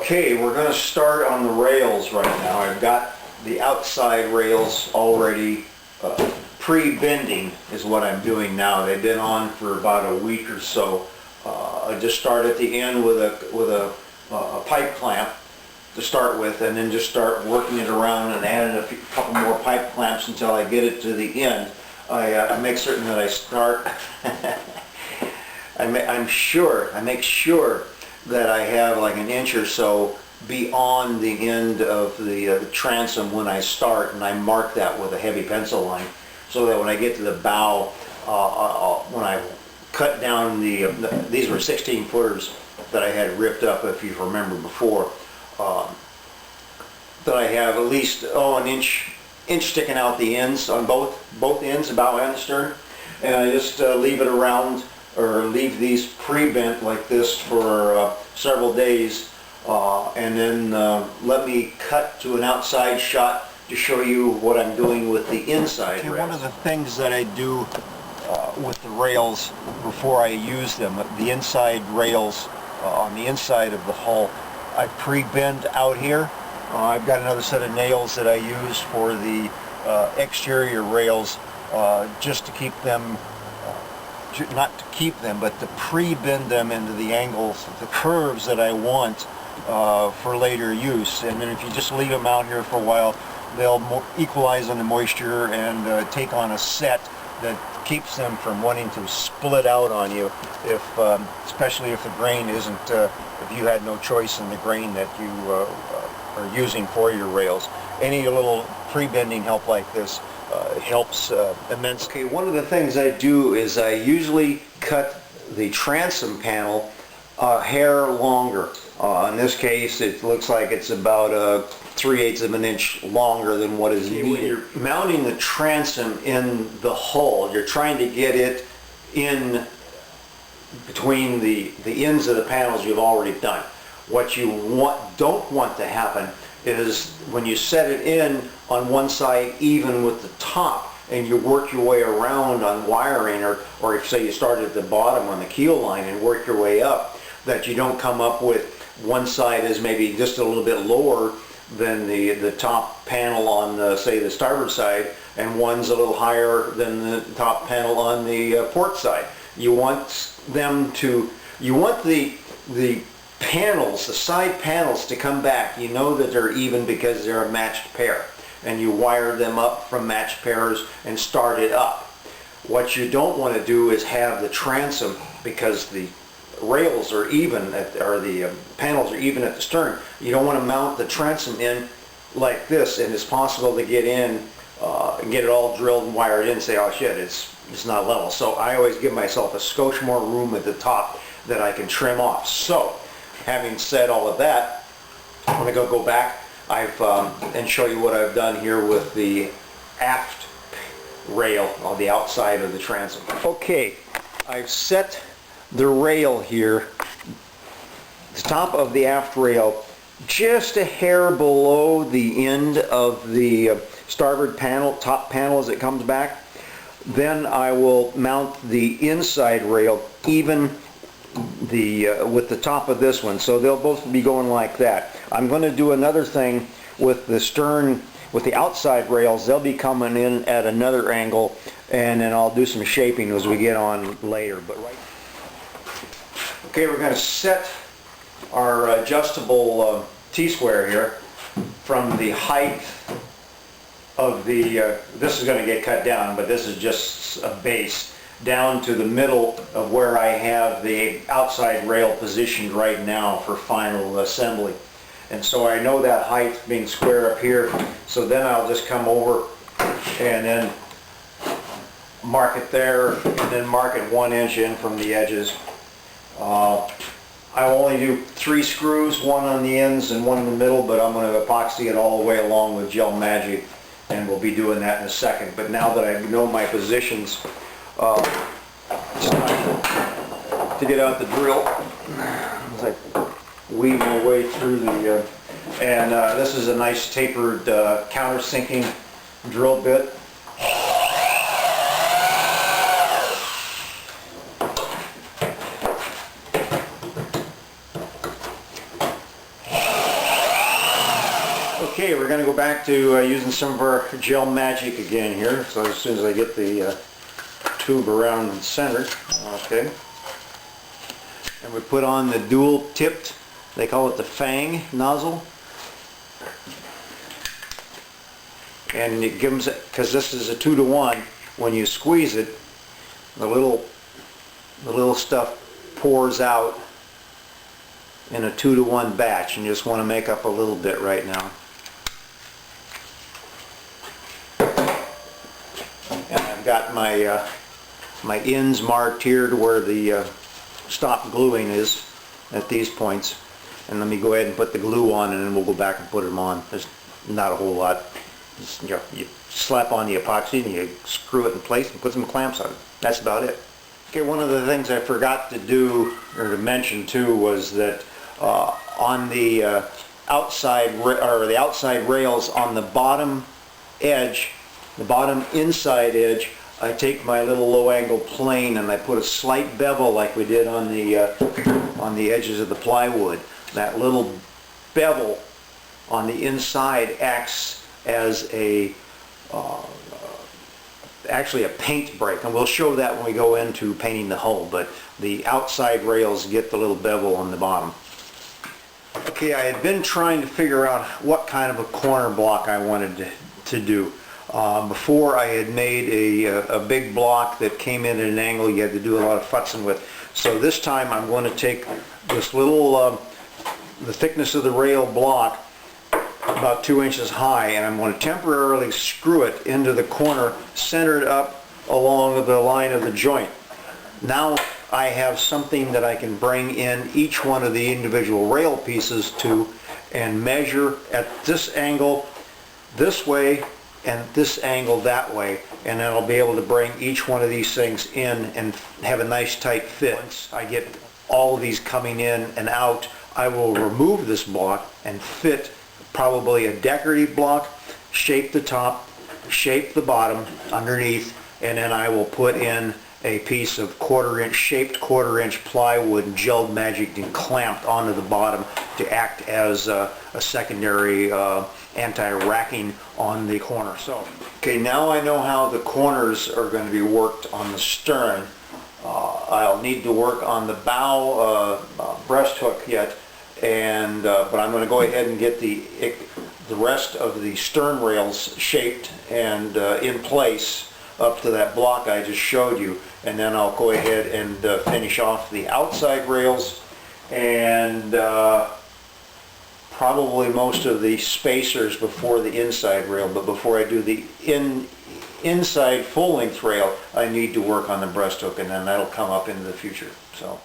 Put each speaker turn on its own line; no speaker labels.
Okay, we're going to start on the rails right now. I've got the outside rails already pre-bending is what I'm doing now. They've been on for about a week or so. I just start at the end with a pipe clamp to start with, and then just start working it around and adding a couple more pipe clamps until I get it to the end. I make certain that I start. I make sure that I have like an inch or so beyond the end of the transom when I start, and I mark that with a heavy pencil line so that when I get to the bow, when I cut down these were 16 footers that I had ripped up, if you remember before, that I have at least an inch sticking out the ends on both ends, the bow and the stern, and I just leave it around, or leave these pre-bent like this for several days, and then let me cut to an outside shot to show you what I'm doing with the inside rails. One of the things that I do with the rails before I use them, the inside rails on the inside of the hull, I pre-bend out here. I've got another set of nails that I use for the exterior rails, just to keep them, not to keep them, but to pre-bend them into the angles, the curves that I want for later use. And then if you just leave them out here for a while, they'll equalize on the moisture and take on a set that keeps them from wanting to split out on you, if especially if the grain isn't, if you had no choice in the grain that you are using for your rails. Any little pre-bending help like this helps immensely. Okay, one of the things I do is I usually cut the transom panel a hair longer. In this case, it looks like it's about 3/8 of an inch longer than what is needed. When you're mounting the transom in the hull, you're trying to get it in between the ends of the panels you've already done. What you don't want to happen is when you set it in on one side even with the top, and you work your way around on wiring, or if say you start at the bottom on the keel line and work your way up, that you don't come up with one side is maybe just a little bit lower than the top panel on say the starboard side, and one's a little higher than the top panel on the port side. You want them to, you want the panels, the side panels, to come back. You know that they're even because they're a matched pair, and you wire them up from matched pairs and start it up. What you don't want to do is have the transom, because the rails are even or the panels are even at the stern. You don't want to mount the transom in like this, and it's possible to get in and get it all drilled and wired in and say, oh shit, it's not level. So I always give myself a skosh more room at the top that I can trim off. So having said all of that, I'm going to go back and show you what I've done here with the aft rail on the outside of the transom. Okay, I've set the rail here, the top of the aft rail, just a hair below the end of the starboard panel, top panel as it comes back. Then I will mount the inside rail even with the top of this one, so they'll both be going like that. I'm going to do another thing with the stern, with the outside rails. They'll be coming in at another angle, and then I'll do some shaping as we get on later. But okay, we're going to set our adjustable T-square here from the height of the, this is going to get cut down, but this is just a base, down to the middle of where I have the outside rail positioned right now for final assembly. And so I know that height being square up here, so then I'll just come over and then mark it there, and then mark it 1 inch in from the edges. I only do 3 screws, 1 on the ends and 1 in the middle, but I'm going to epoxy it all the way along with Gel Magic, and we'll be doing that in a second. But now that I know my positions, it's time to get out the drill. As I weave my way through the, and this is a nice tapered countersinking drill bit. Okay, we're going to go back to using some of our gel magic again here. So as soon as I get the tube around and centered, okay. And we put on the dual tipped, they call it the fang nozzle. And it gives, because this is a 2-to-1, when you squeeze it, the little stuff pours out in a 2-to-1 batch, and you just want to make up a little bit right now. And I've got my my ends marked here to where the stop gluing is at these points. And let me go ahead and put the glue on, and then we'll go back and put them on. There's not a whole lot. Just, you slap on the epoxy and you screw it in place and put some clamps on it. That's about it. Okay, one of the things I forgot to do or to mention too was that on the outside rails on the bottom edge, the bottom inside edge, I take my little low angle plane and I put a slight bevel like we did on the edges of the plywood. That little bevel on the inside acts as actually a paint break, and we'll show that when we go into painting the hull, but the outside rails get the little bevel on the bottom. Okay, I had been trying to figure out what kind of a corner block I wanted to do. Before I had made a big block that came in at an angle you had to do a lot of futzing with. So this time I'm going to take this little, the thickness of the rail block, about 2 inches high, and I'm going to temporarily screw it into the corner, centered up along the line of the joint. Now I have something that I can bring in each one of the individual rail pieces to and measure at this angle this way and this angle that way, and then I'll be able to bring each one of these things in and have a nice tight fit. Once I get all of these coming in and out, I will remove this block and fit probably a decorative block, shape the top, shape the bottom underneath, and then I will put in a piece of shaped quarter-inch plywood gelled magic and clamped onto the bottom to act as a secondary anti-racking on the corner. So, okay, now I know how the corners are going to be worked on the stern. I'll need to work on the bow breast hook yet, and but I'm going to go ahead and get the rest of the stern rails shaped and in place up to that block I just showed you, and then I'll go ahead and finish off the outside rails and probably most of the spacers before the inside rail. But before I do the inside full-length rail, I need to work on the breast hook, and then that'll come up into the future. So.